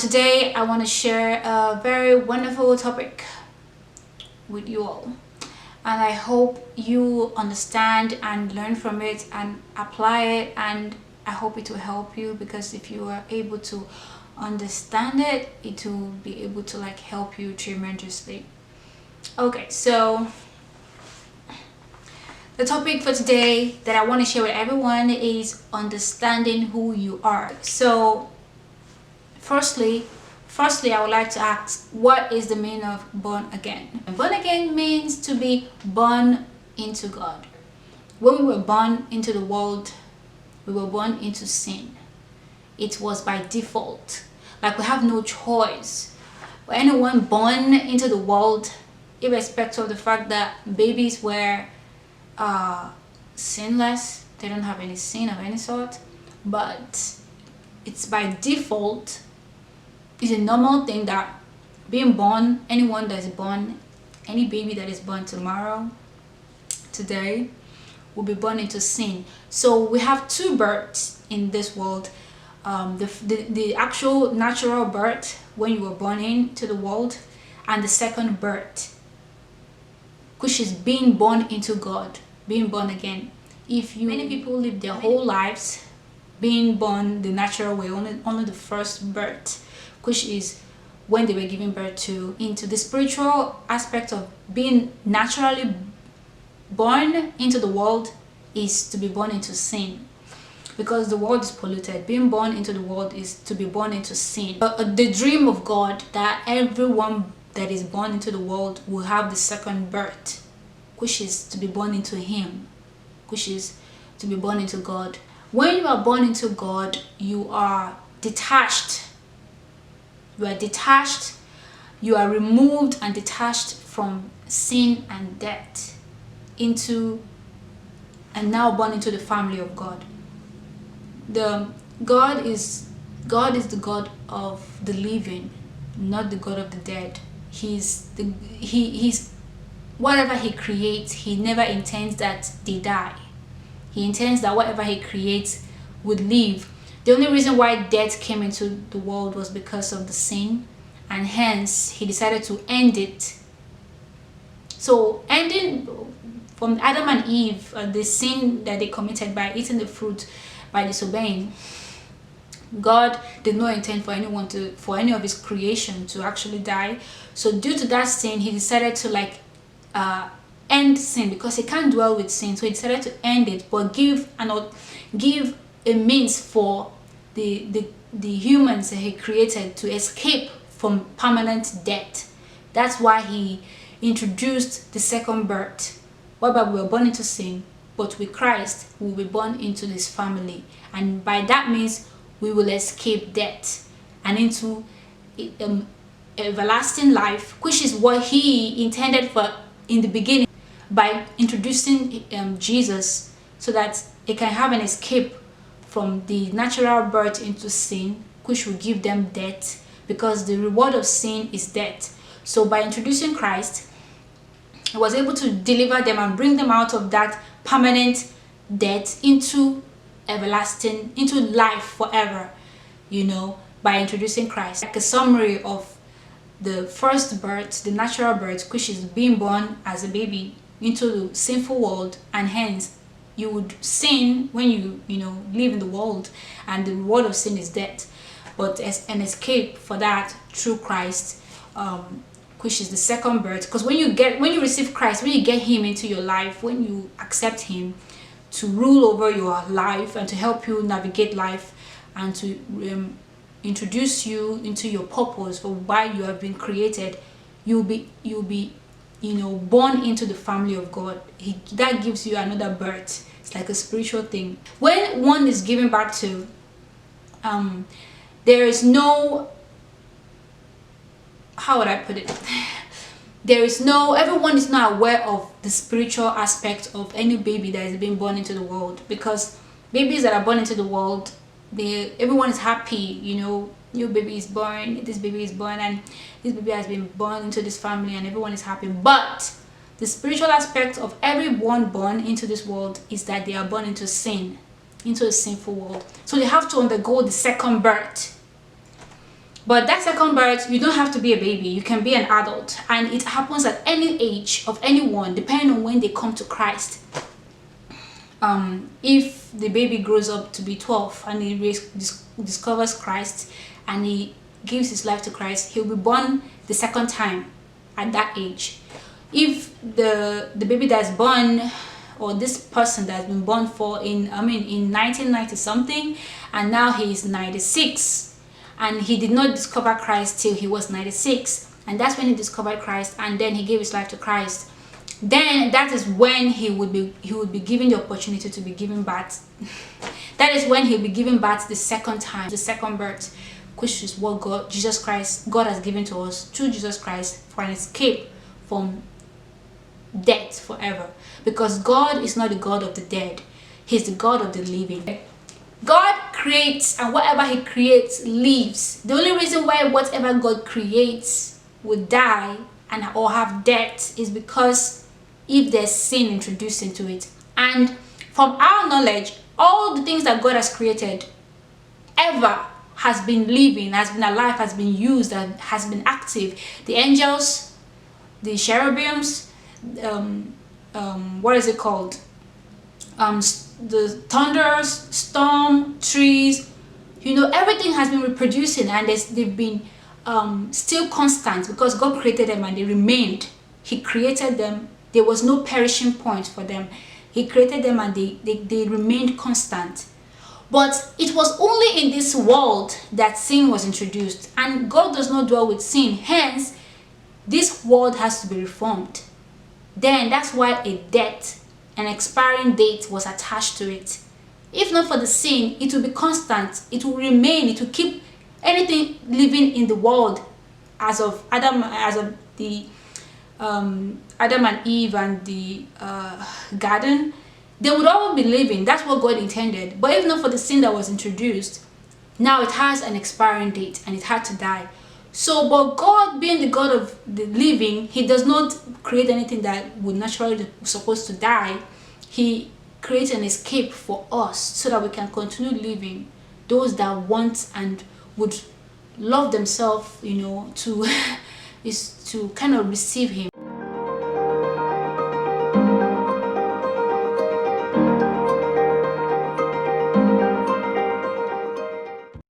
Today I want to share a very wonderful topic with you all, and I hope you understand and learn from it and apply it, and I hope it will help you, because if you are able to understand it, it will be able to help you tremendously. Okay, so the topic for today that I want to share with everyone is understanding who you are. So firstly, I would like to ask, what is the meaning of born again? Born again means to be born into God. When we were born into the world, we were born into sin. It was by default. We have no choice. For anyone born into the world, irrespective of the fact that babies were sinless, they don't have any sin of any sort, but it's by default. It's a normal thing that being born, anyone that is born, any baby that is born tomorrow, today, will be born into sin. So we have two births in this world. The actual natural birth, when you were born into the world, and the second birth, which is being born into God, being born again. Many people live their whole lives being born the natural way, only the first birth, which is when they were giving birth to. Into the spiritual aspect of being naturally born into the world is to be born into sin, because the world is polluted. Being born into the world is to be born into sin. The dream of God that everyone that is born into the world will have the second birth, which is to be born into Him, which is to be born into God. When you are born into God, you are detached. You are detached. You are removed and detached from sin and death, and now born into the family of God. God is the God of the living, not the God of the dead. He's whatever He creates, He never intends that they die. He intends that whatever He creates would live. The only reason why death came into the world was because of the sin, and hence He decided to end it. So ending from Adam and Eve, the sin that they committed by eating the fruit, by disobeying, God did not intend for any of His creation to actually die. So due to that sin, He decided to end sin, because He can't dwell with sin. So He decided to end it, but give a means for the humans that He created to escape from permanent death. That's why He introduced the second birth, whereby we were born into sin, but with Christ we will be born into this family, and by that means we will escape death and into everlasting life, which is what He intended for in the beginning, by introducing Jesus, so that they can have an escape from the natural birth into sin, which will give them death, because the reward of sin is death. So by introducing Christ, He was able to deliver them and bring them out of that permanent death into everlasting, into life forever, by introducing Christ. Like a summary of the first birth, the natural birth, which is being born as a baby into the sinful world, and hence you would sin when you live in the world, and the reward of sin is death. But as an escape for that through Christ, which is the second birth, because when you receive Christ, when you get Him into your life, when you accept Him to rule over your life and to help you navigate life, and to introduce you into your purpose for why you have been created, you'll be born into the family of God. That gives you another birth. It's like a spiritual thing. When one is given back to, there is no, how would I put it? Everyone is not aware of the spiritual aspect of any baby that is being born into the world, because babies that are born into the world, everyone is happy, new baby is born, this baby is born, and this baby has been born into this family, and everyone is happy. But the spiritual aspect of everyone born into this world is that they are born into sin, into a sinful world. So they have to undergo the second birth. But that second birth, you don't have to be a baby, you can be an adult, and it happens at any age of anyone depending on when they come to Christ. If the baby grows up to be 12 and he discovers Christ and he gives his life to Christ, he'll be born the second time at that age. If the baby that's born, or this person that's been born in 1990 something, and now he's 96, and he did not discover Christ till he was 96, and that's when he discovered Christ, and then he gave his life to Christ, then that is when he would be given the opportunity to be given birth. That is when he'll be given birth the second time, the second birth, which is what God has given to us through Jesus Christ, for an escape from death forever. Because God is not the God of the dead, he's the God of the living. God creates, and whatever he creates lives. The only reason why whatever God creates would die or have death is because if there's sin introduced into it. And from our knowledge, all the things that God has created ever has been living, has been alive, has been used, and has been active. The angels, the cherubims, what is it called? The thunders, storm, trees, everything has been reproducing, and they've been still constant because God created them and they remained. He created them. There was no perishing point for them. He created them and they remained constant. But it was only in this world that sin was introduced, and God does not dwell with sin. Hence, this world has to be reformed. Then that's why a death, an expiring date, was attached to it. If not for the sin, it will be constant. It will remain. It will keep anything living in the world as of Adam and Eve and the garden. They would all be living. That's what God intended. But if not for the sin that was introduced, now it has an expiring date and it had to die. So, but God, being the God of the living, he does not create anything that would naturally be supposed to die. He creates an escape for us so that we can continue living. Those that want and would love themselves, to is to kind of receive him.